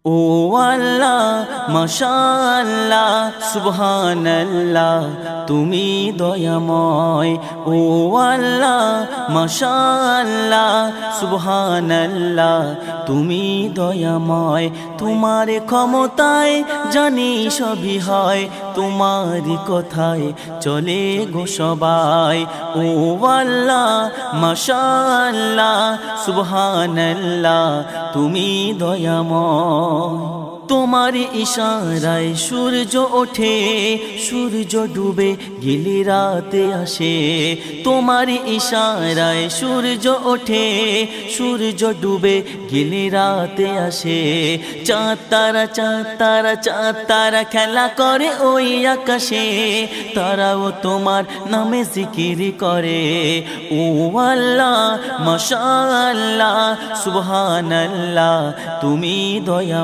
ও আল্লাহ মাশাআল্লাহ সুবহানাল্লাহ তুমি দয়াময়। ও আল্লাহ মাশাআল্লাহ সুবহানাল্লাহ তুমি দয়াময়। তোমার ক্ষমতায় জানি সবই হয়, তোমার কথায় চলে গো সবাই। ও আল্লাহ মাশাআল্লাহ সুবহানাল্লাহ তুমি দয়াময়। তোমার ইশারায় সূর্য ওঠে, সূর্য ডুবে গেলে রাতে আসে। তোমার ইশারায় সূর্য ওঠে, সূর্য ডুবে গেলে রাতে আসে। চাঁদ তারা চাঁদ তারা চাঁদ তারা খেলা করে ওই আকাশে, তারাও তোমার নামে জিকির করে। ও আল্লাহ মাশাআল্লাহ সুবহানাল্লাহ তুমি দয়া।